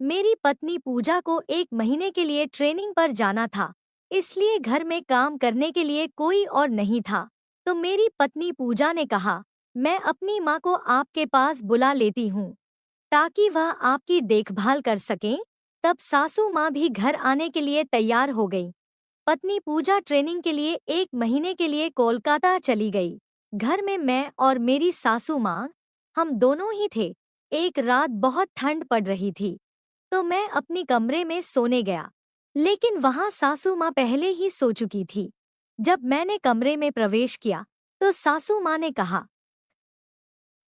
मेरी पत्नी पूजा को 1 महीने के लिए ट्रेनिंग पर जाना था, इसलिए घर में काम करने के लिए कोई और नहीं था। तो मेरी पत्नी पूजा ने कहा, मैं अपनी माँ को आपके पास बुला लेती हूँ, ताकि वह आपकी देखभाल कर सकें। तब सासू माँ भी घर आने के लिए तैयार हो गई। पत्नी पूजा ट्रेनिंग के लिए 1 महीने के लिए कोलकाता चली गई। घर में मैं और मेरी सासू माँ, हम दोनों ही थे। एक रात बहुत ठंड पड़ रही थी, तो मैं अपनी कमरे में सोने गया, लेकिन वहां सासू माँ पहले ही सो चुकी थी। जब मैंने कमरे में प्रवेश किया, तो सासू माँ ने कहा,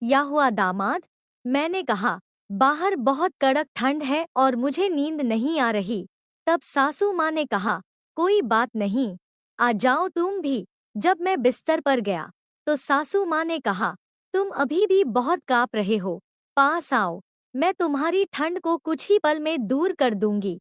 या हुआ दामाद? मैंने कहा, बाहर बहुत कड़क ठंड है और मुझे नींद नहीं आ रही। तब सासू माँ ने कहा, कोई बात नहीं, आ जाओ तुम भी। जब मैं बिस्तर पर गया, तो सासू माँ ने कहा, तुम अभी भी बहुत काँप रहे हो, पास आओ, मैं तुम्हारी ठंड को कुछ ही पल में दूर कर दूंगी।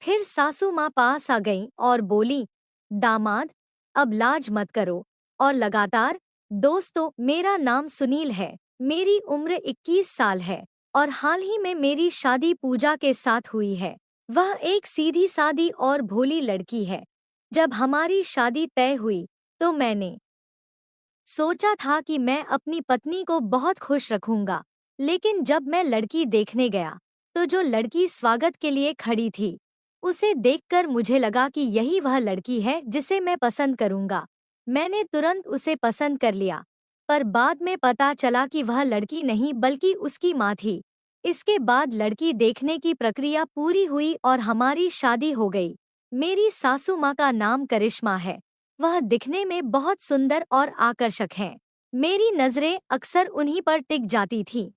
फिर सासू माँ पास आ गईं और बोली, दामाद, अब लाज मत करो। और लगातार, दोस्तों, मेरा नाम सुनील है, मेरी उम्र 21 साल है और हाल ही में मेरी शादी पूजा के साथ हुई है। वह एक सीधी सादी और भोली लड़की है। जब हमारी शादी तय हुई, तो मैंने सोचा था कि मैं अपनी पत्नी को बहुत खुश रखूंगा। लेकिन जब मैं लड़की देखने गया, तो जो लड़की स्वागत के लिए खड़ी थी, उसे देखकर मुझे लगा कि यही वह लड़की है जिसे मैं पसंद करूंगा। मैंने तुरंत उसे पसंद कर लिया, पर बाद में पता चला कि वह लड़की नहीं बल्कि उसकी माँ थी। इसके बाद लड़की देखने की प्रक्रिया पूरी हुई और हमारी शादी हो गई। मेरी सासू माँ का नाम करिश्मा है। वह दिखने में बहुत सुंदर और आकर्षक हैं। मेरी नजरें अक्सर उन्हीं पर टिक जाती थीं।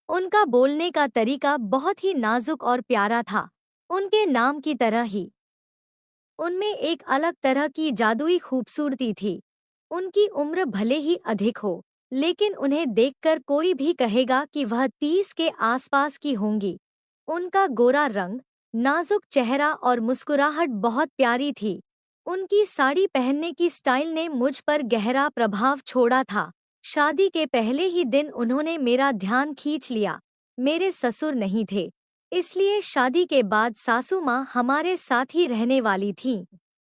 उनका बोलने का तरीका बहुत ही नाजुक और प्यारा था, उनके नाम की तरह ही। उनमें एक अलग तरह की जादुई खूबसूरती थी। उनकी उम्र भले ही अधिक हो, लेकिन उन्हें देखकर कोई भी कहेगा कि वह 30 के आसपास की होंगी। उनका गोरा रंग, नाजुक चेहरा और मुस्कुराहट बहुत प्यारी थी। उनकी साड़ी पहनने की स्टाइल ने मुझ पर गहरा प्रभाव छोड़ा था। शादी के पहले ही दिन उन्होंने मेरा ध्यान खींच लिया। मेरे ससुर नहीं थे, इसलिए शादी के बाद सासू माँ हमारे साथ ही रहने वाली थीं।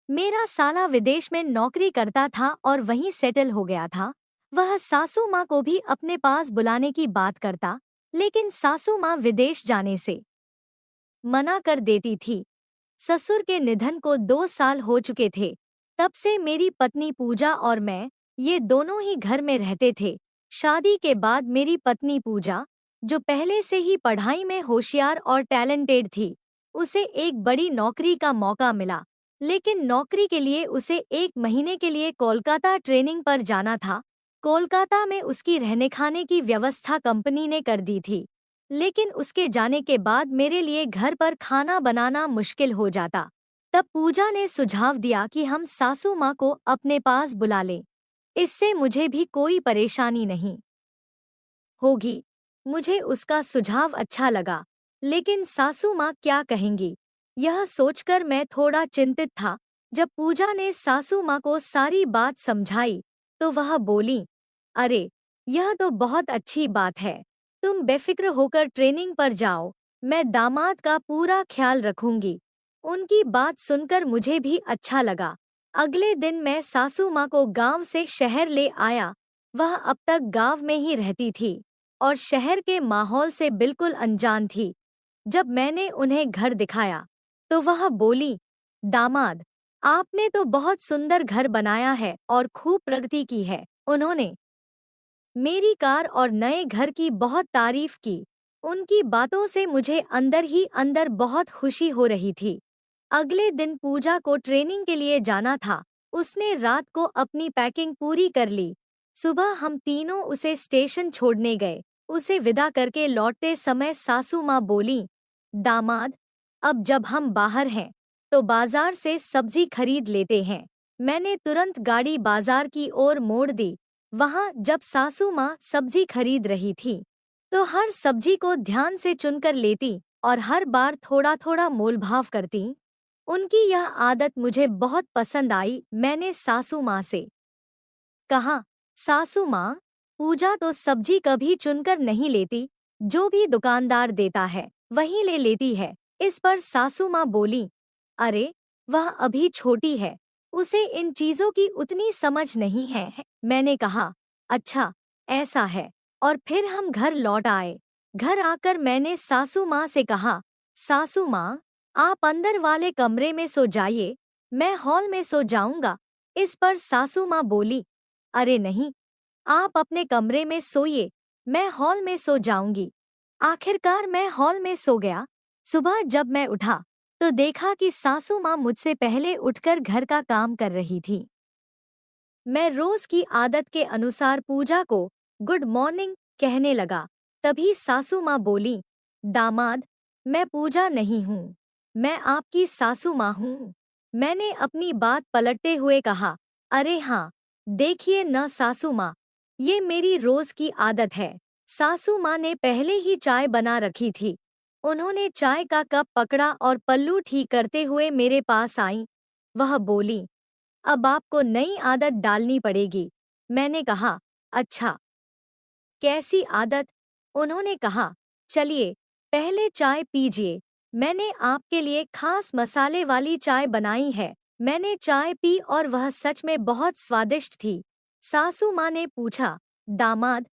मेरा साला विदेश में नौकरी करता था और वहीं सेटल हो गया था। वह सासू माँ को भी अपने पास बुलाने की बात करता, लेकिन सासू माँ विदेश जाने से मना कर देती थी। ससुर के निधन को 2 साल हो चुके थे। तब से मेरी पत्नी पूजा और मैं, ये दोनों ही घर में रहते थे। शादी के बाद मेरी पत्नी पूजा, जो पहले से ही पढ़ाई में होशियार और टैलेंटेड थी, उसे एक बड़ी नौकरी का मौका मिला। लेकिन नौकरी के लिए उसे 1 महीने के लिए कोलकाता ट्रेनिंग पर जाना था। कोलकाता में उसकी रहने खाने की व्यवस्था कंपनी ने कर दी थी, लेकिन उसके जाने के बाद मेरे लिए घर पर खाना बनाना मुश्किल हो जाता। तब पूजा ने सुझाव दिया कि हम सासू माँ को अपने पास बुला लें। इससे मुझे भी कोई परेशानी नहीं होगी। मुझे उसका सुझाव अच्छा लगा, लेकिन सासू माँ क्या कहेंगी, यह सोचकर मैं थोड़ा चिंतित था। जब पूजा ने सासू माँ को सारी बात समझाई, तो वह बोली, अरे, यह तो बहुत अच्छी बात है। तुम बेफिक्र होकर ट्रेनिंग पर जाओ, मैं दामाद का पूरा ख्याल रखूंगी। उनकी बात सुनकर मुझे भी अच्छा लगा। अगले दिन मैं सासू माँ को गांव से शहर ले आया। वह अब तक गांव में ही रहती थी और शहर के माहौल से बिल्कुल अनजान थी। जब मैंने उन्हें घर दिखाया, तो वह बोली, दामाद, आपने तो बहुत सुंदर घर बनाया है और खूब प्रगति की है। उन्होंने मेरी कार और नए घर की बहुत तारीफ की। उनकी बातों से मुझे अंदर ही अंदर बहुत खुशी हो रही थी। अगले दिन पूजा को ट्रेनिंग के लिए जाना था। उसने रात को अपनी पैकिंग पूरी कर ली। सुबह हम तीनों उसे स्टेशन छोड़ने गए। उसे विदा करके लौटते समय सासू माँ बोली, दामाद, अब जब हम बाहर हैं, तो बाजार से सब्जी खरीद लेते हैं। मैंने तुरंत गाड़ी बाजार की ओर मोड़ दी। वहां जब सासू माँ सब्जी खरीद रही थी, तो हर सब्जी को ध्यान से चुनकर लेती और हर बार थोड़ा थोड़ा मोलभाव करती। उनकी यह आदत मुझे बहुत पसंद आई। मैंने सासू माँ से कहा, सासू माँ, पूजा तो सब्जी कभी चुनकर नहीं लेती, जो भी दुकानदार देता है वही ले लेती है। इस पर सासू माँ बोली, अरे वह अभी छोटी है, उसे इन चीजों की उतनी समझ नहीं है। मैंने कहा, अच्छा ऐसा है। और फिर हम घर लौट आए। घर आकर मैंने सासू माँ से कहा, सासू माँ, आप अंदर वाले कमरे में सो जाइए, मैं हॉल में सो जाऊंगा। इस पर सासू माँ बोली, अरे नहीं, आप अपने कमरे में सोइए, मैं हॉल में सो जाऊंगी। आखिरकार मैं हॉल में सो गया। सुबह जब मैं उठा तो देखा कि सासू माँ मुझसे पहले उठकर घर का काम कर रही थी। मैं रोज की आदत के अनुसार पूजा को गुड मॉर्निंग कहने लगा। तभी सासू माँ बोली, दामाद, मैं पूजा नहीं हूँ, मैं आपकी सासू माँ हूँ। मैंने अपनी बात पलटते हुए कहा, अरे हाँ, देखिए न सासू माँ, ये मेरी रोज की आदत है। सासू माँ ने पहले ही चाय बना रखी थी। उन्होंने चाय का कप पकड़ा और पल्लू ठीक करते हुए मेरे पास आई। वह बोली, अब आपको नई आदत डालनी पड़ेगी। मैंने कहा, अच्छा, कैसी आदत? उन्होंने कहा, चलिए पहले चाय पीजिए, मैंने आपके लिए खास मसाले वाली चाय बनाई है। मैंने चाय पी और वह सच में बहुत स्वादिष्ट थी। सासू माँ ने पूछा, दामाद,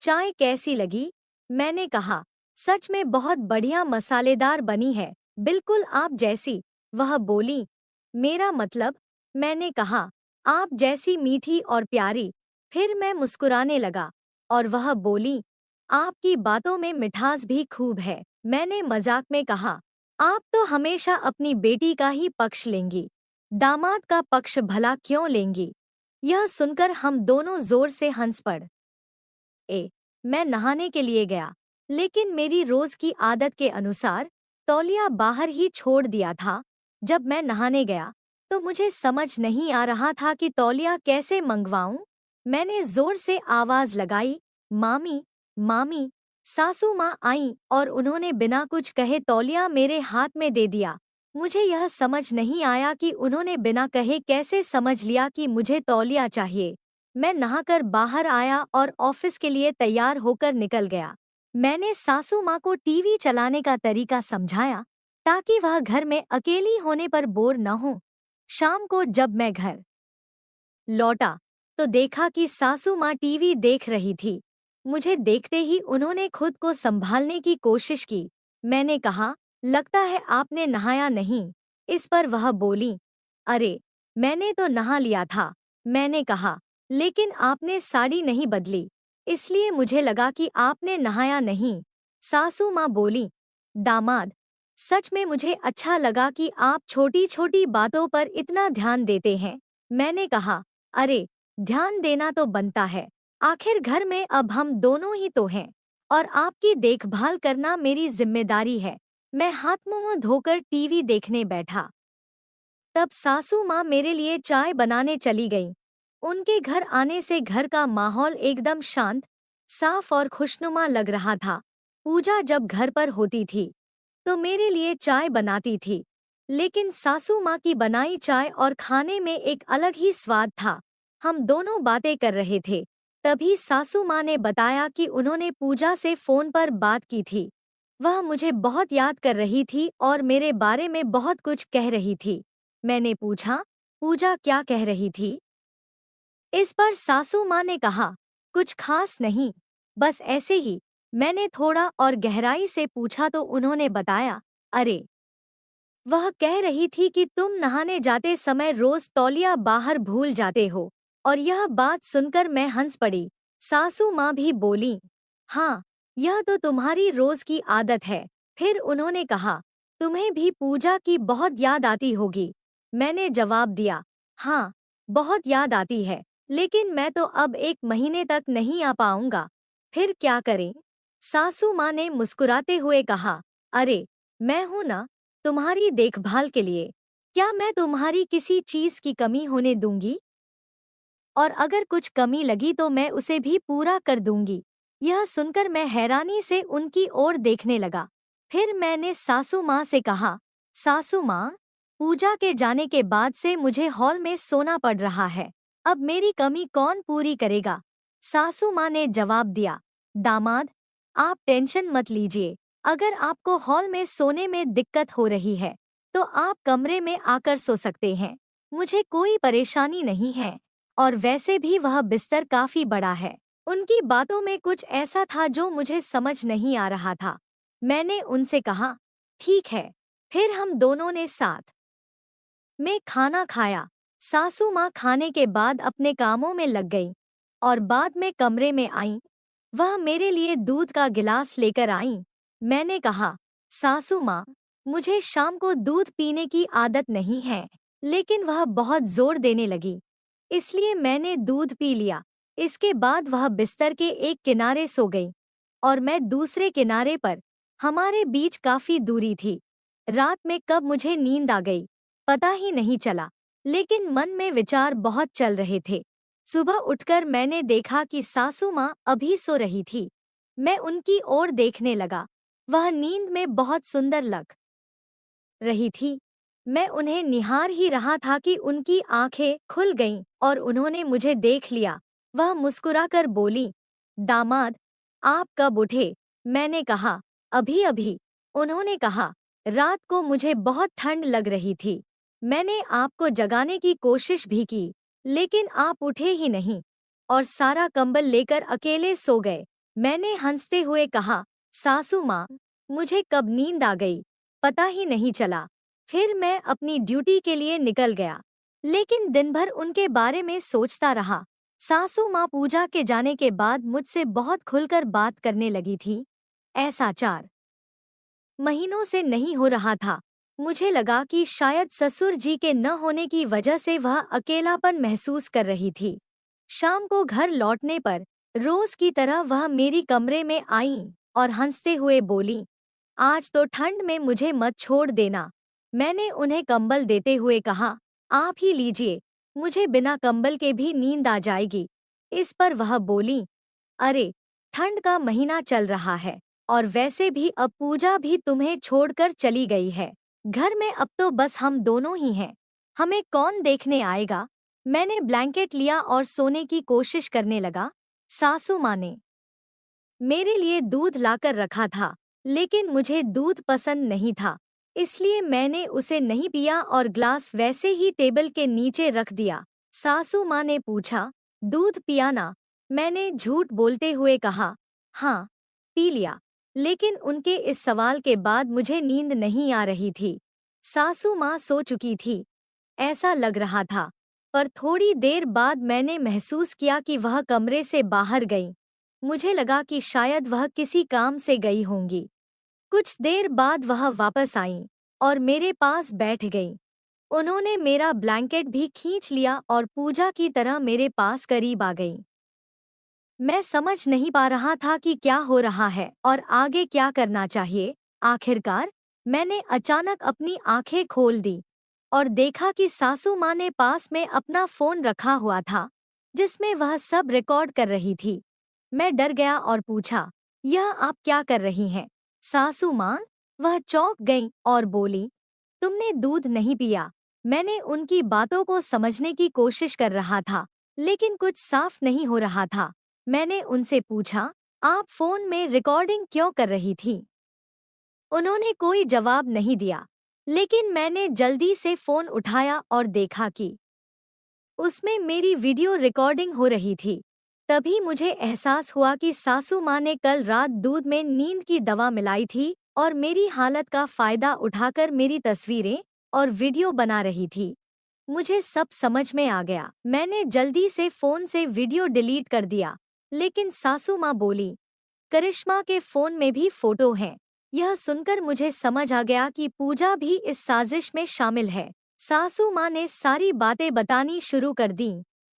चाय कैसी लगी? मैंने कहा, सच में बहुत बढ़िया मसालेदार बनी है, बिल्कुल आप जैसी। वह बोली, मेरा मतलब? मैंने कहा, आप जैसी मीठी और प्यारी। फिर मैं मुस्कुराने लगा और वह बोली, आपकी बातों में मिठास भी खूब है। मैंने मजाक में कहा, आप तो हमेशा अपनी बेटी का ही पक्ष लेंगी, दामाद का पक्ष भला क्यों लेंगी? यह सुनकर हम दोनों जोर से हंस पड़े। मैं नहाने के लिए गया, लेकिन मेरी रोज की आदत के अनुसार तौलिया बाहर ही छोड़ दिया था। जब मैं नहाने गया तो मुझे समझ नहीं आ रहा था कि तौलिया कैसे मंगवाऊं। मैंने जोर से आवाज लगाई, मामी, मामी। सासू माँ आई और उन्होंने बिना कुछ कहे तौलिया मेरे हाथ में दे दिया। मुझे यह समझ नहीं आया कि उन्होंने बिना कहे कैसे समझ लिया कि मुझे तौलिया चाहिए। मैं नहाकर बाहर आया और ऑफिस के लिए तैयार होकर निकल गया। मैंने सासू माँ को टीवी चलाने का तरीका समझाया ताकि वह घर में अकेली होने पर बोर न हो। शाम को जब मैं घर लौटा तो देखा कि सासू माँ टीवी देख रही थी। मुझे देखते ही उन्होंने खुद को संभालने की कोशिश की। मैंने कहा, लगता है आपने नहाया नहीं। इस पर वह बोली, अरे मैंने तो नहा लिया था। मैंने कहा, लेकिन आपने साड़ी नहीं बदली, इसलिए मुझे लगा कि आपने नहाया नहीं। सासू माँ बोली, दामाद, सच में मुझे अच्छा लगा कि आप छोटी छोटी बातों पर इतना ध्यान देते हैं। मैंने कहा, अरे ध्यान देना तो बनता है, आखिर घर में अब हम दोनों ही तो हैं और आपकी देखभाल करना मेरी जिम्मेदारी है। मैं हाथ मुंह धोकर टीवी देखने बैठा। तब सासू माँ मेरे लिए चाय बनाने चली गईं। उनके घर आने से घर का माहौल एकदम शांत, साफ और खुशनुमा लग रहा था। पूजा जब घर पर होती थी तो मेरे लिए चाय बनाती थी, लेकिन सासू माँ की बनाई चाय और खाने में एक अलग ही स्वाद था। हम दोनों बातें कर रहे थे, तभी सासू माँ ने बताया कि उन्होंने पूजा से फोन पर बात की थी। वह मुझे बहुत याद कर रही थी और मेरे बारे में बहुत कुछ कह रही थी। मैंने पूछा, पूजा क्या कह रही थी? इस पर सासू माँ ने कहा, कुछ खास नहीं, बस ऐसे ही। मैंने थोड़ा और गहराई से पूछा तो उन्होंने बताया, अरे वह कह रही थी कि तुम नहाने जाते समय रोज तौलिया बाहर भूल जाते हो। और यह बात सुनकर मैं हंस पड़ी। सासू माँ भी बोली, हाँ, यह तो तुम्हारी रोज की आदत है। फिर उन्होंने कहा, तुम्हें भी पूजा की बहुत याद आती होगी। मैंने जवाब दिया, हाँ, बहुत याद आती है, लेकिन मैं तो अब 1 महीने तक नहीं आ पाऊंगा। फिर क्या करें? सासू माँ ने मुस्कुराते हुए कहा, अरे मैं हूं ना, तुम्हारी देखभाल के लिए। क्या मैं तुम्हारी किसी चीज की कमी होने दूंगी? और अगर कुछ कमी लगी तो मैं उसे भी पूरा कर दूंगी। यह सुनकर मैं हैरानी से उनकी ओर देखने लगा। फिर मैंने सासू माँ से कहा, सासू माँ, पूजा के जाने के बाद से मुझे हॉल में सोना पड़ रहा है। अब मेरी कमी कौन पूरी करेगा? सासू माँ ने जवाब दिया, दामाद, आप टेंशन मत लीजिए, अगर आपको हॉल में सोने में दिक्कत हो रही है तो आप कमरे में आकर सो सकते हैं। मुझे कोई परेशानी नहीं है और वैसे भी वह बिस्तर काफी बड़ा है। उनकी बातों में कुछ ऐसा था जो मुझे समझ नहीं आ रहा था। मैंने उनसे कहा, ठीक है। फिर हम दोनों ने साथ में खाना खाया। सासू माँ खाने के बाद अपने कामों में लग गई और बाद में कमरे में आई। वह मेरे लिए दूध का गिलास लेकर आई। मैंने कहा, सासू माँ, मुझे शाम को दूध पीने की आदत नहीं है, लेकिन वह बहुत जोर देने लगी, इसलिए मैंने दूध पी लिया। इसके बाद वह बिस्तर के एक किनारे सो गई और मैं दूसरे किनारे पर। हमारे बीच काफी दूरी थी। रात में कब मुझे नींद आ गई पता ही नहीं चला, लेकिन मन में विचार बहुत चल रहे थे। सुबह उठकर मैंने देखा कि सासू माँ अभी सो रही थी। मैं उनकी ओर देखने लगा। वह नींद में बहुत सुंदर लग रही थी। मैं उन्हें निहार ही रहा था कि उनकी आंखें खुल गईं और उन्होंने मुझे देख लिया। वह मुस्कुराकर बोली, दामाद, आप कब उठे? मैंने कहा, अभी अभी। उन्होंने कहा, रात को मुझे बहुत ठंड लग रही थी। मैंने आपको जगाने की कोशिश भी की, लेकिन आप उठे ही नहीं और सारा कंबल लेकर अकेले सो गए। मैंने हंसते हुए कहा, सासू माँ, मुझे कब नींद आ गई पता ही नहीं चला। फिर मैं अपनी ड्यूटी के लिए निकल गया, लेकिन दिन भर उनके बारे में सोचता रहा। सासू माँ पूजा के जाने के बाद मुझसे बहुत खुलकर बात करने लगी थी। ऐसा 4 महीनों से नहीं हो रहा था। मुझे लगा कि शायद ससुर जी के न होने की वजह से वह अकेलापन महसूस कर रही थी। शाम को घर लौटने पर रोज की तरह वह मेरी कमरे में आई और हंसते हुए बोली, आज तो ठंड में मुझे मत छोड़ देना। मैंने उन्हें कंबल देते हुए कहा, आप ही लीजिए, मुझे बिना कंबल के भी नींद आ जाएगी। इस पर वह बोली, अरे, ठंड का महीना चल रहा है और वैसे भी अब पूजा भी तुम्हें छोड़कर चली गई है। घर में अब तो बस हम दोनों ही हैं। हमें कौन देखने आएगा? मैंने ब्लैंकेट लिया और सोने की कोशिश करने लगा। सासू माँ ने मेरे लिए दूध लाकर रखा था, लेकिन मुझे दूध पसंद नहीं था, इसलिए मैंने उसे नहीं पिया और ग्लास वैसे ही टेबल के नीचे रख दिया। सासू माँ ने पूछा, दूध पिया ना? मैंने झूठ बोलते हुए कहा, हाँ, पी लिया। लेकिन उनके इस सवाल के बाद मुझे नींद नहीं आ रही थी। सासू माँ सो चुकी थी, ऐसा लग रहा था, पर थोड़ी देर बाद मैंने महसूस किया कि वह कमरे से बाहर गई। मुझे लगा कि शायद वह किसी काम से गई होंगी। कुछ देर बाद वह वापस आई और मेरे पास बैठ गई। उन्होंने मेरा ब्लैंकेट भी खींच लिया और पूजा की तरह मेरे पास करीब आ गई। मैं समझ नहीं पा रहा था कि क्या हो रहा है और आगे क्या करना चाहिए। आखिरकार मैंने अचानक अपनी आंखें खोल दी और देखा कि सासू माँ ने पास में अपना फोन रखा हुआ था, जिसमें वह सब रिकॉर्ड कर रही थी। मैं डर गया और पूछा, यह आप क्या कर रही हैं? सासू माँ? वह चौंक गई और बोली, तुमने दूध नहीं पिया। मैंने उनकी बातों को समझने की कोशिश कर रहा था, लेकिन कुछ साफ नहीं हो रहा था। मैंने उनसे पूछा, आप फोन में रिकॉर्डिंग क्यों कर रही थी? उन्होंने कोई जवाब नहीं दिया, लेकिन मैंने जल्दी से फोन उठाया और देखा कि उसमें मेरी वीडियो रिकॉर्डिंग हो रही थी। तभी मुझे एहसास हुआ कि सासू माँ ने कल रात दूध में नींद की दवा मिलाई थी और मेरी हालत का फायदा उठाकर मेरी तस्वीरें और वीडियो बना रही थी। मुझे सब समझ में आ गया। मैंने जल्दी से फोन से वीडियो डिलीट कर दिया, लेकिन सासू माँ बोली, करिश्मा के फोन में भी फोटो हैं। यह सुनकर मुझे समझ आ गया कि पूजा भी इस साजिश में शामिल है। सासू माँ ने सारी बातें बतानी शुरू कर दी।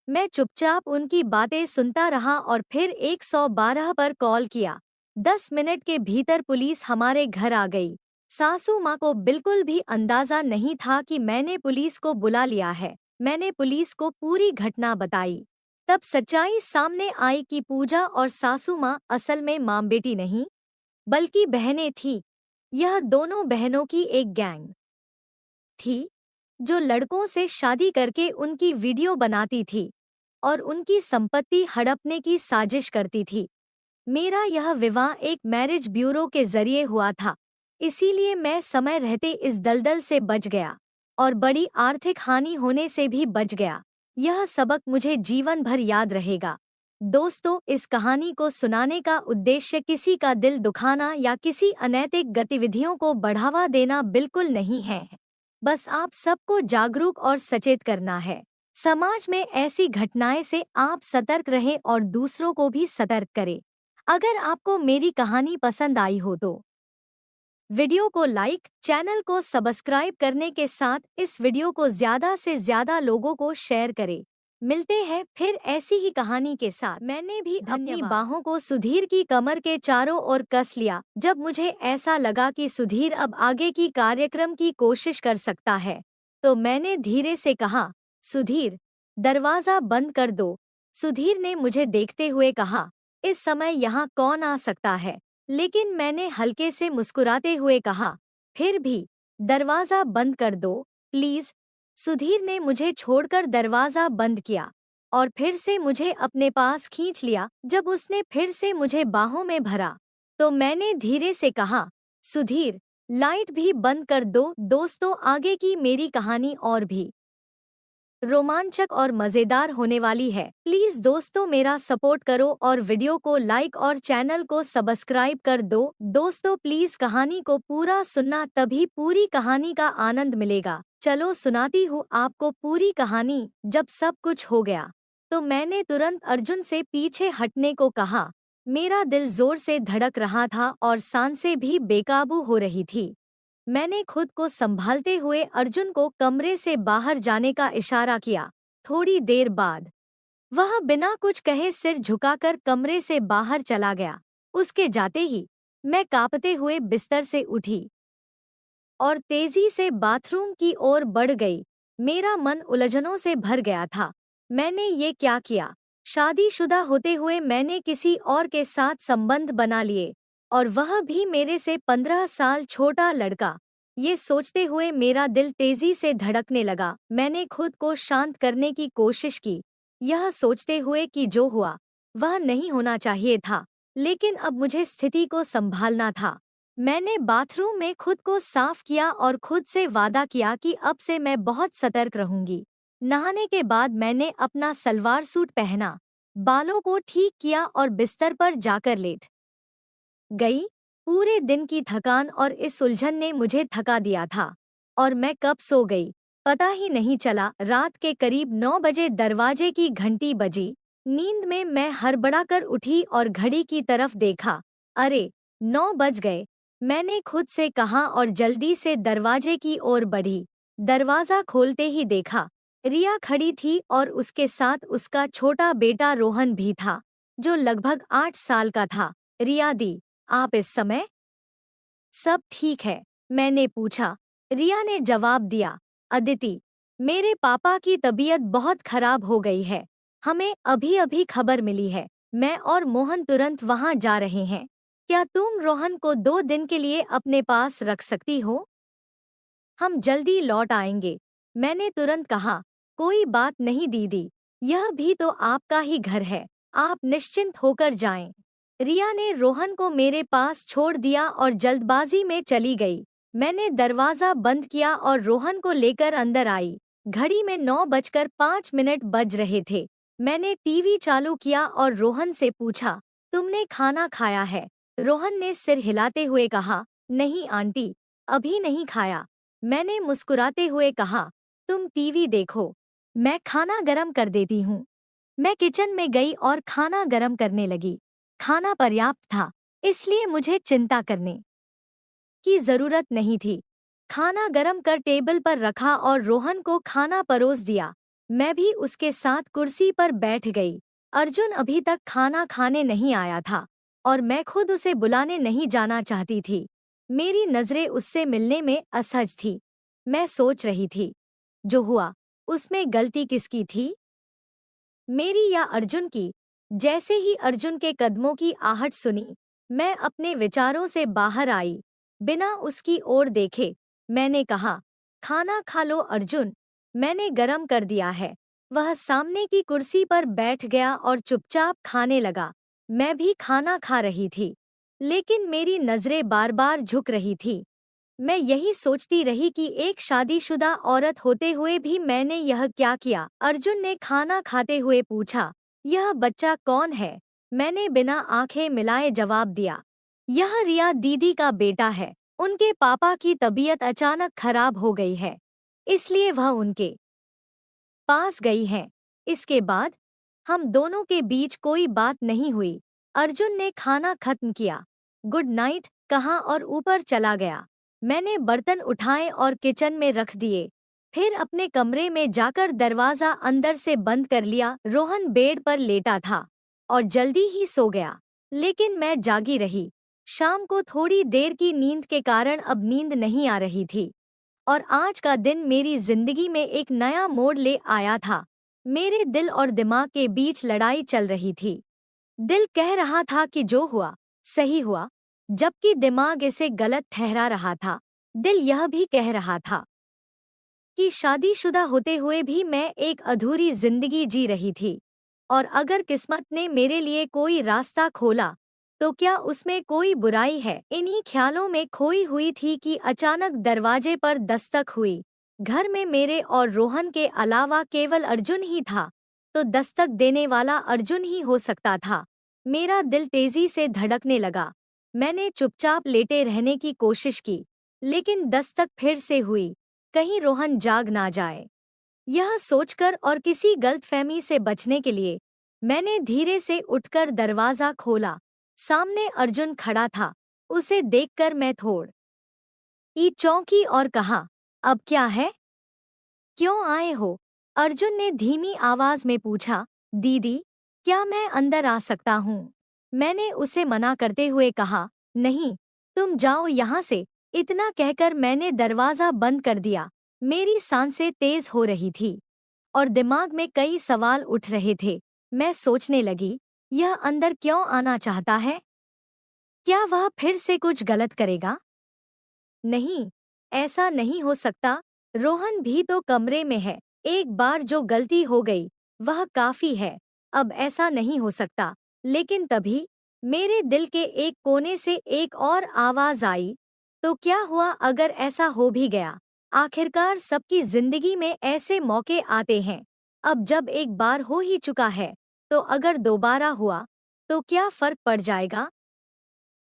मैं चुपचाप उनकी बातें सुनता रहा और फिर 112 पर कॉल किया। 10 मिनट के भीतर पुलिस हमारे घर आ गई। सासू माँ को बिल्कुल भी अंदाजा नहीं था कि मैंने पुलिस को बुला लिया है। मैंने पुलिस को पूरी घटना बताई। तब सच्चाई सामने आई कि पूजा और सासू माँ असल में माँ बेटी नहीं, बल्कि बहनें थीं। यह दोनों बहनों की एक गैंग थी, जो लड़कों से शादी करके उनकी वीडियो बनाती थी और उनकी संपत्ति हड़पने की साजिश करती थी। मेरा यह विवाह एक मैरिज ब्यूरो के जरिए हुआ था, इसीलिए मैं समय रहते इस दलदल से बच गया और बड़ी आर्थिक हानि होने से भी बच गया। यह सबक मुझे जीवन भर याद रहेगा। दोस्तों, इस कहानी को सुनाने का उद्देश्य किसी का दिल दुखाना या किसी अनैतिक गतिविधियों को बढ़ावा देना बिल्कुल नहीं है। बस आप सबको जागरूक और सचेत करना है। समाज में ऐसी घटनाएं से आप सतर्क रहें और दूसरों को भी सतर्क करें। अगर आपको मेरी कहानी पसंद आई हो तो वीडियो को लाइक, चैनल को सब्सक्राइब करने के साथ इस वीडियो को ज्यादा से ज्यादा लोगों को शेयर करें। मिलते हैं फिर ऐसी ही कहानी के साथ। मैंने भी अपनी बाहों को सुधीर की कमर के चारों ओर कस लिया जब मुझे ऐसा लगा कि सुधीर अब आगे की कार्यक्रम की कोशिश कर सकता है। तो मैंने धीरे से कहा, सुधीर, दरवाजा बंद कर दो। सुधीर ने मुझे देखते हुए कहा, इस समय यहाँ कौन आ सकता है? लेकिन मैंने हल्के से मुस्कुराते हुए कहा, फिर भी दरवाजा बंद कर दो प्लीज। सुधीर ने मुझे छोड़कर दरवाजा बंद किया और फिर से मुझे अपने पास खींच लिया। जब उसने फिर से मुझे बाहों में भरा तो मैंने धीरे से कहा, सुधीर, लाइट भी बंद कर दो। दोस्तों, आगे की मेरी कहानी और भी रोमांचक और मजेदार होने वाली है। प्लीज दोस्तों, मेरा सपोर्ट करो और वीडियो को लाइक और चैनल को सब्सक्राइब कर दो। दोस्तों, प्लीज कहानी को पूरा सुनना, तभी पूरी कहानी का आनंद मिलेगा। चलो सुनाती हूँ आपको पूरी कहानी। जब सब कुछ हो गया तो मैंने तुरंत अर्जुन से पीछे हटने को कहा। मेरा दिल जोर से धड़क रहा था और सांसें भी बेकाबू हो रही थी। मैंने खुद को संभालते हुए अर्जुन को कमरे से बाहर जाने का इशारा किया। थोड़ी देर बाद वह बिना कुछ कहे सिर झुकाकर कमरे से बाहर चला गया। उसके जाते ही मैं कांपते हुए बिस्तर से उठी और तेजी से बाथरूम की ओर बढ़ गई। मेरा मन उलझनों से भर गया था। मैंने ये क्या किया? शादीशुदा होते हुए मैंने किसी और के साथ संबंध बना लिए, और वह भी मेरे से 15 साल छोटा लड़का। ये सोचते हुए मेरा दिल तेजी से धड़कने लगा। मैंने खुद को शांत करने की कोशिश की, यह सोचते हुए कि जो हुआ वह नहीं होना चाहिए था, लेकिन अब मुझे स्थिति को संभालना था। मैंने बाथरूम में खुद को साफ किया और खुद से वादा किया कि अब से मैं बहुत सतर्क रहूंगी। नहाने के बाद मैंने अपना सलवार सूट पहना, बालों को ठीक किया और बिस्तर पर जाकर लेट गई। पूरे दिन की थकान और इस उलझन ने मुझे थका दिया था और मैं कब सो गई पता ही नहीं चला। रात के करीब 9 बजे दरवाजे की घंटी बजी। नींद में मैं हड़बड़ाकर उठी और घड़ी की तरफ देखा। अरे, 9 बज गए, मैंने खुद से कहा और जल्दी से दरवाजे की ओर बढ़ी। दरवाजा खोलते ही देखा रिया खड़ी थी और उसके साथ उसका छोटा बेटा रोहन भी था, जो लगभग 8 साल का था। रिया दी, आप इस समय? सब ठीक है, मैंने पूछा। रिया ने जवाब दिया, अदिति, मेरे पापा की तबीयत बहुत खराब हो गई है। हमें अभी अभी खबर मिली है। मैं और मोहन तुरंत वहां जा रहे हैं। क्या तुम रोहन को 2 दिन के लिए अपने पास रख सकती हो? हम जल्दी लौट आएंगे, मैंने तुरंत कहा। कोई बात नहीं दीदी, यह भी तो आपका ही घर है, आप निश्चिंत होकर जाएं। रिया ने रोहन को मेरे पास छोड़ दिया और जल्दबाजी में चली गई। मैंने दरवाजा बंद किया और रोहन को लेकर अंदर आई। घड़ी में 9:05 बज रहे थे। मैंने टीवी चालू किया और रोहन से पूछा, तुमने खाना खाया है? रोहन ने सिर हिलाते हुए कहा, नहीं आंटी, अभी नहीं खाया। मैंने मुस्कुराते हुए कहा, तुम टीवी देखो, मैं खाना गरम कर देती हूँ। मैं किचन में गई और खाना गरम करने लगी। खाना पर्याप्त था, इसलिए मुझे चिंता करने की जरूरत नहीं थी। खाना गरम कर टेबल पर रखा और रोहन को खाना परोस दिया। मैं भी उसके साथ कुर्सी पर बैठ गई। अर्जुन अभी तक खाना खाने नहीं आया था और मैं खुद उसे बुलाने नहीं जाना चाहती थी। मेरी नजरें उससे मिलने में असहज थी। मैं सोच रही थी, जो हुआ उसमें गलती किसकी थी, मेरी या अर्जुन की? जैसे ही अर्जुन के कदमों की आहट सुनी, मैं अपने विचारों से बाहर आई। बिना उसकी ओर देखे मैंने कहा, खाना खा लो अर्जुन, मैंने गरम कर दिया है। वह सामने की कुर्सी पर बैठ गया और चुपचाप खाने लगा। मैं भी खाना खा रही थी, लेकिन मेरी नजरें बार बार झुक रही थी। मैं यही सोचती रही कि एक शादीशुदा औरत होते हुए भी मैंने यह क्या किया। अर्जुन ने खाना खाते हुए पूछा, यह बच्चा कौन है? मैंने बिना आंखें मिलाए जवाब दिया, यह रिया दीदी का बेटा है। उनके पापा की तबीयत अचानक खराब हो गई है, इसलिए वह उनके पास गई हैं। इसके बाद हम दोनों के बीच कोई बात नहीं हुई। अर्जुन ने खाना खत्म किया, गुड नाइट कहा और ऊपर चला गया। मैंने बर्तन उठाए और किचन में रख दिए, फिर अपने कमरे में जाकर दरवाजा अंदर से बंद कर लिया। रोहन बेड पर लेटा था और जल्दी ही सो गया, लेकिन मैं जागी रही। शाम को थोड़ी देर की नींद के कारण अब नींद नहीं आ रही थी और आज का दिन मेरी जिंदगी में एक नया मोड़ ले आया था। मेरे दिल और दिमाग के बीच लड़ाई चल रही थी। दिल कह रहा था कि जो हुआ सही हुआ, जबकि दिमाग इसे गलत ठहरा रहा था। दिल यह भी कह रहा था कि शादीशुदा होते हुए भी मैं एक अधूरी जिंदगी जी रही थी, और अगर किस्मत ने मेरे लिए कोई रास्ता खोला तो क्या उसमें कोई बुराई है। इन्हीं ख्यालों में खोई हुई थी कि अचानक दरवाजे पर दस्तक हुई। घर में मेरे और रोहन के अलावा केवल अर्जुन ही था, तो दस्तक देने वाला अर्जुन ही हो सकता था। मेरा दिल तेजी से धड़कने लगा। मैंने चुपचाप लेटे रहने की कोशिश की, लेकिन दस्तक फिर से हुई। कहीं रोहन जाग ना जाए, यह सोचकर और किसी गलतफहमी से बचने के लिए मैंने धीरे से उठकर दरवाजा खोला। सामने अर्जुन खड़ा था। उसे देखकर मैं थोड़ी चौंकी और कहा, अब क्या है? क्यों आए हो? अर्जुन ने धीमी आवाज में पूछा। दीदी, क्या मैं अंदर आ सकता हूँ? मैंने उसे मना करते हुए कहा, नहीं, तुम जाओ यहाँ से। इतना कहकर मैंने दरवाजा बंद कर दिया। मेरी सांसें तेज हो रही थी और दिमाग में कई सवाल उठ रहे थे। मैं सोचने लगी, यह अंदर क्यों आना चाहता है? क्या वह फिर से कुछ गलत करेगा? नहीं, ऐसा नहीं हो सकता। रोहन भी तो कमरे में है। एक बार जो गलती हो गई वह काफी है, अब ऐसा नहीं हो सकता। लेकिन तभी मेरे दिल के एक कोने से एक और आवाज आई, तो क्या हुआ अगर ऐसा हो भी गया? आखिरकार सबकी जिंदगी में ऐसे मौके आते हैं। अब जब एक बार हो ही चुका है, तो अगर दोबारा हुआ तो क्या फर्क पड़ जाएगा?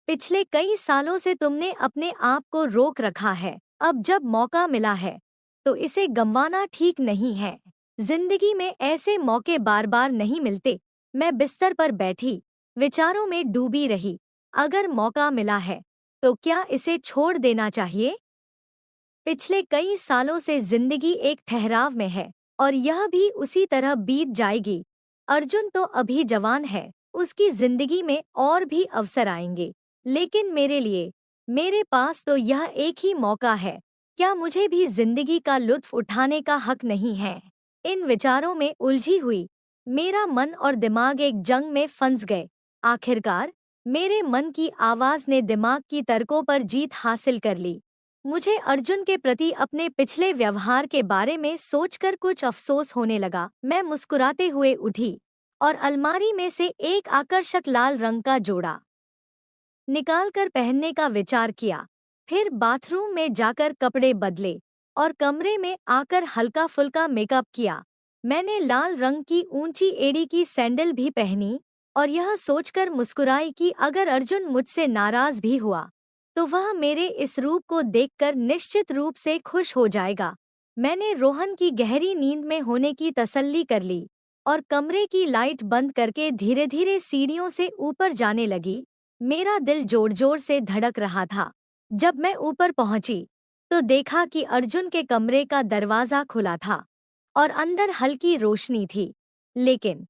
पिछले कई सालों से तुमने अपने आप को रोक रखा है। अब जब मौका मिला है तो इसे गंवाना ठीक नहीं है। जिंदगी में ऐसे मौके बार बार नहीं मिलते। मैं बिस्तर पर बैठी विचारों में डूबी रही। अगर मौका मिला है तो क्या इसे छोड़ देना चाहिए? पिछले कई सालों से जिंदगी एक ठहराव में है और यह भी उसी तरह बीत जाएगी। अर्जुन तो अभी जवान है, उसकी जिंदगी में और भी अवसर आएंगे, लेकिन मेरे लिए, मेरे पास तो यह एक ही मौका है। क्या मुझे भी जिंदगी का लुत्फ उठाने का हक नहीं है? इन विचारों में उलझी हुई मेरा मन और दिमाग एक जंग में फंस गए। आखिरकार मेरे मन की आवाज ने दिमाग की तर्कों पर जीत हासिल कर ली। मुझे अर्जुन के प्रति अपने पिछले व्यवहार के बारे में सोचकर कुछ अफसोस होने लगा। मैं मुस्कुराते हुए उठी और अलमारी में से एक आकर्षक लाल रंग का जोड़ा निकालकर पहनने का विचार किया। फिर बाथरूम में जाकर कपड़े बदले और कमरे में आकर हल्का फुल्का मेकअप किया। मैंने लाल रंग की ऊंची एड़ी की सैंडल भी पहनी और यह सोचकर मुस्कुराई कि अगर अर्जुन मुझसे नाराज भी हुआ तो वह मेरे इस रूप को देखकर निश्चित रूप से खुश हो जाएगा। मैंने रोहन की गहरी नींद में होने की तसल्ली कर ली और कमरे की लाइट बंद करके धीरे धीरे सीढ़ियों से ऊपर जाने लगी। मेरा दिल जोर जोर से धड़क रहा था। जब मैं ऊपर पहुंची तो देखा कि अर्जुन के कमरे का दरवाजा खुला था और अंदर हल्की रोशनी थी। लेकिन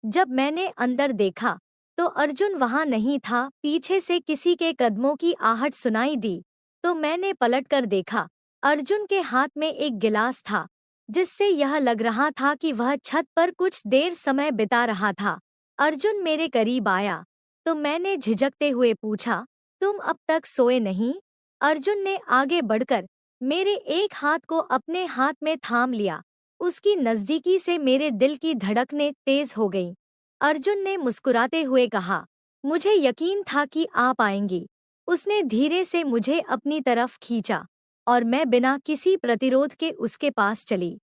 जब मैंने अंदर देखा तो अर्जुन वहां नहीं था। पीछे से किसी के कदमों की आहट सुनाई दी तो मैंने पलटकर देखा। अर्जुन के हाथ में एक गिलास था, जिससे यह लग रहा था कि वह छत पर कुछ देर समय बिता रहा था। अर्जुन मेरे करीब आया तो मैंने झिझकते हुए पूछा, तुम अब तक सोए नहीं? अर्जुन ने आगे बढ़कर मेरे एक हाथ को अपने हाथ में थाम लिया। उसकी नजदीकी से मेरे दिल की धड़कनें तेज हो गईं। अर्जुन ने मुस्कुराते हुए कहा, मुझे यकीन था कि आप आएंगी। उसने धीरे से मुझे अपनी तरफ खींचा और मैं बिना किसी प्रतिरोध के उसके पास चली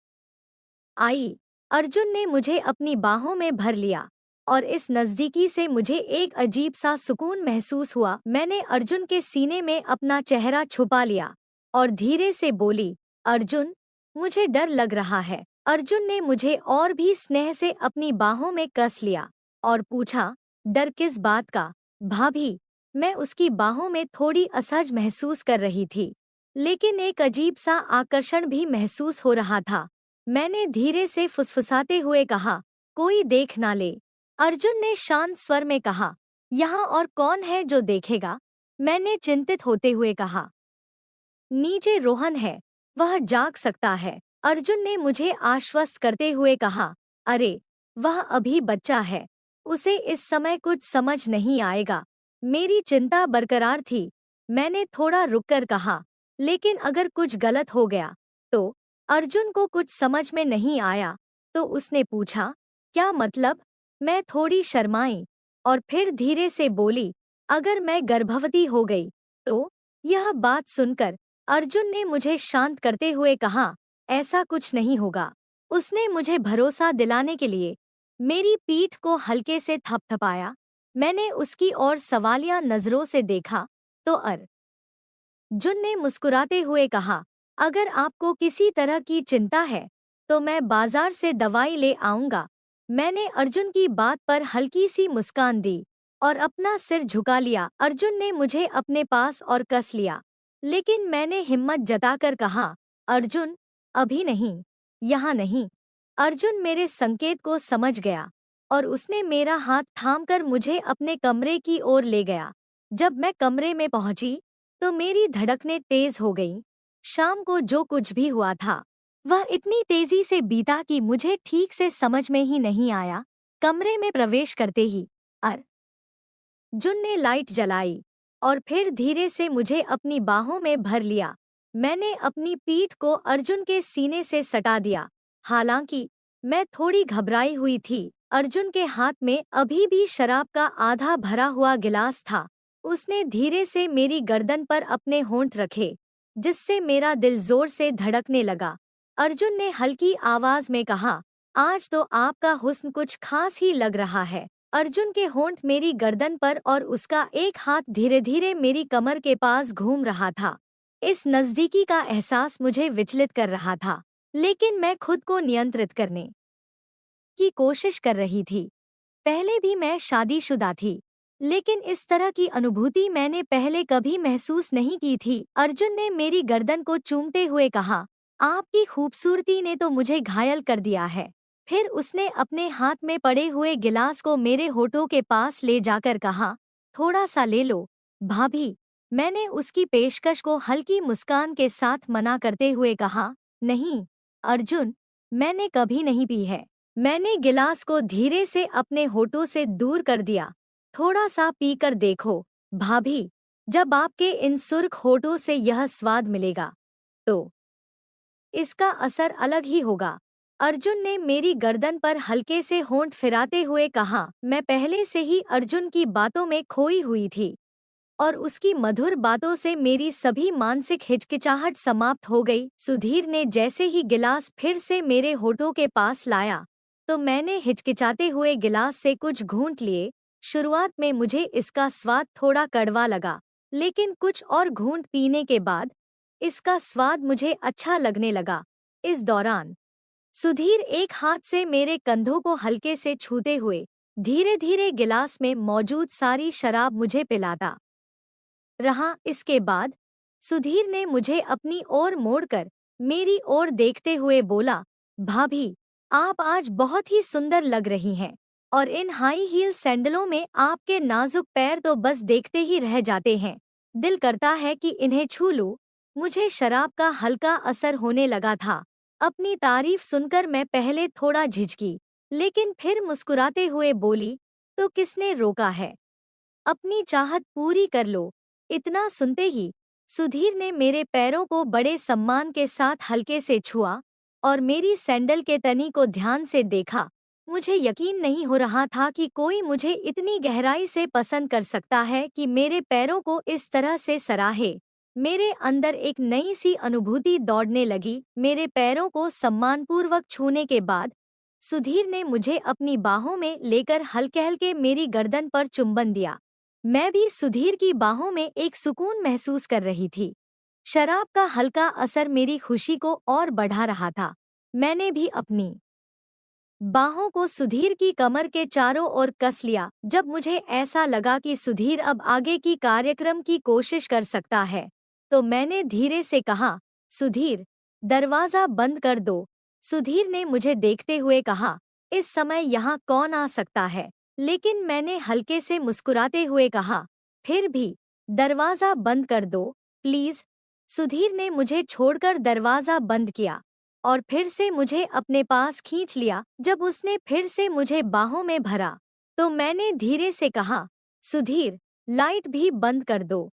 आई। अर्जुन ने मुझे अपनी बाहों में भर लिया और इस नज़दीकी से मुझे एक अजीब सा सुकून महसूस हुआ। मैंने अर्जुन के सीने में अपना चेहरा छुपा लिया और धीरे से बोली, अर्जुन, मुझे डर लग रहा है। अर्जुन ने मुझे और भी स्नेह से अपनी बाहों में कस लिया और पूछा, डर किस बात का भाभी? मैं उसकी बाहों में थोड़ी असहज महसूस कर रही थी, लेकिन एक अजीब सा आकर्षण भी महसूस हो रहा था। मैंने धीरे से फुसफुसाते हुए कहा, कोई देख ना ले। अर्जुन ने शांत स्वर में कहा, यहाँ और कौन है जो देखेगा? मैंने चिंतित होते हुए कहा, नीचे रोहन है, वह जाग सकता है। अर्जुन ने मुझे आश्वस्त करते हुए कहा, अरे, वह अभी बच्चा है, उसे इस समय कुछ समझ नहीं आएगा। मेरी चिंता बरकरार थी। मैंने थोड़ा रुककर कहा, लेकिन अगर कुछ गलत हो गया तो? अर्जुन को कुछ समझ में नहीं आया तो उसने पूछा, क्या मतलब? मैं थोड़ी शर्माई और फिर धीरे से बोली, अगर मैं गर्भवती हो गई तो? यह बात सुनकर अर्जुन ने मुझे शांत करते हुए कहा, ऐसा कुछ नहीं होगा। उसने मुझे भरोसा दिलाने के लिए मेरी पीठ को हल्के से थपथपाया। मैंने उसकी ओर सवालिया नजरों से देखा तो अर्जुन ने मुस्कुराते हुए कहा, अगर आपको किसी तरह की चिंता है तो मैं बाजार से दवाई ले आऊंगा। मैंने अर्जुन की बात पर हल्की सी मुस्कान दी और अपना सिर झुका लिया। अर्जुन ने मुझे अपने पास और कस लिया, लेकिन मैंने हिम्मत जताकर कहा, अर्जुन, अभी नहीं, यहाँ नहीं। अर्जुन मेरे संकेत को समझ गया और उसने मेरा हाथ थामकर मुझे अपने कमरे की ओर ले गया। जब मैं कमरे में पहुंची तो मेरी धड़कनें तेज हो गईं। शाम को जो कुछ भी हुआ था वह इतनी तेजी से बीता कि मुझे ठीक से समझ में ही नहीं आया। कमरे में प्रवेश करते ही अर्जुन ने लाइट जलाई और फिर धीरे से मुझे अपनी बाहों में भर लिया। मैंने अपनी पीठ को अर्जुन के सीने से सटा दिया। हालांकि मैं थोड़ी घबराई हुई थी। अर्जुन के हाथ में अभी भी शराब का आधा भरा हुआ गिलास था। उसने धीरे से मेरी गर्दन पर अपने होंठ रखे, जिससे मेरा दिल जोर से धड़कने लगा। अर्जुन ने हल्की आवाज में कहा, आज तो आपका हुस्न कुछ खास ही लग रहा है। अर्जुन के होंठ मेरी गर्दन पर और उसका एक हाथ धीरे धीरे मेरी कमर के पास घूम रहा था। इस नजदीकी का एहसास मुझे विचलित कर रहा था, लेकिन मैं खुद को नियंत्रित करने की कोशिश कर रही थी। पहले भी मैं शादीशुदा थी, लेकिन इस तरह की अनुभूति मैंने पहले कभी महसूस नहीं की थी। अर्जुन ने मेरी गर्दन को चूमते हुए कहा, आपकी खूबसूरती ने तो मुझे घायल कर दिया है। फिर उसने अपने हाथ में पड़े हुए गिलास को मेरे होठों के पास ले जाकर कहा, थोड़ा सा ले लो भाभी। मैंने उसकी पेशकश को हल्की मुस्कान के साथ मना करते हुए कहा, नहीं अर्जुन, मैंने कभी नहीं पी है। मैंने गिलास को धीरे से अपने होठों से दूर कर दिया। थोड़ा सा पीकर देखो भाभी, जब आपके इन सुर्ख होठों से यह स्वाद मिलेगा तो इसका असर अलग ही होगा। अर्जुन ने मेरी गर्दन पर हल्के से होंठ फिराते हुए कहा। मैं पहले से ही अर्जुन की बातों में खोई हुई थी और उसकी मधुर बातों से मेरी सभी मानसिक हिचकिचाहट समाप्त हो गई। सुधीर ने जैसे ही गिलास फिर से मेरे होठों के पास लाया तो मैंने हिचकिचाते हुए गिलास से कुछ घूंट लिए। शुरुआत में मुझे इसका स्वाद थोड़ा कड़वा लगा, लेकिन कुछ और घूंट पीने के बाद इसका स्वाद मुझे अच्छा लगने लगा। इस दौरान सुधीर एक हाथ से मेरे कंधों को हल्के से छूते हुए धीरे धीरे गिलास में मौजूद सारी शराब मुझे पिलाता रहा। इसके बाद सुधीर ने मुझे अपनी ओर मोड़कर मेरी ओर देखते हुए बोला, भाभी, आप आज बहुत ही सुंदर लग रही हैं और इन हाई हील सैंडलों में आपके नाजुक पैर तो बस देखते ही रह जाते हैं। दिल करता है कि इन्हें छू लूं। मुझे शराब का हल्का असर होने लगा था। अपनी तारीफ सुनकर मैं पहले थोड़ा झिझकी, लेकिन फिर मुस्कुराते हुए बोली, तो किसने रोका है? अपनी चाहत पूरी कर लो। इतना सुनते ही सुधीर ने मेरे पैरों को बड़े सम्मान के साथ हल्के से छुआ और मेरी सैंडल के तनी को ध्यान से देखा। मुझे यकीन नहीं हो रहा था कि कोई मुझे इतनी गहराई से पसंद कर सकता है कि मेरे पैरों को इस तरह से सराहे। मेरे अंदर एक नई सी अनुभूति दौड़ने लगी। मेरे पैरों को सम्मानपूर्वक छूने के बाद सुधीर ने मुझे अपनी बाहों में लेकर हल्के हल्के मेरी गर्दन पर चुंबन दिया। मैं भी सुधीर की बाहों में एक सुकून महसूस कर रही थी। शराब का हल्का असर मेरी खुशी को और बढ़ा रहा था। मैंने भी अपनी बाहों को सुधीर की कमर के चारों ओर कस लिया। जब मुझे ऐसा लगा कि सुधीर अब आगे की कार्यक्रम की कोशिश कर सकता है, तो मैंने धीरे से कहा, सुधीर, दरवाजा बंद कर दो। सुधीर ने मुझे देखते हुए कहा, इस समय यहाँ कौन आ सकता है? लेकिन मैंने हल्के से मुस्कुराते हुए कहा, फिर भी दरवाजा बंद कर दो, प्लीज। सुधीर ने मुझे छोड़कर दरवाजा बंद किया और फिर से मुझे अपने पास खींच लिया। जब उसने फिर से मुझे बाहों में भरा, तो मैंने धीरे से कहा, सुधीर, लाइट भी बंद कर दो।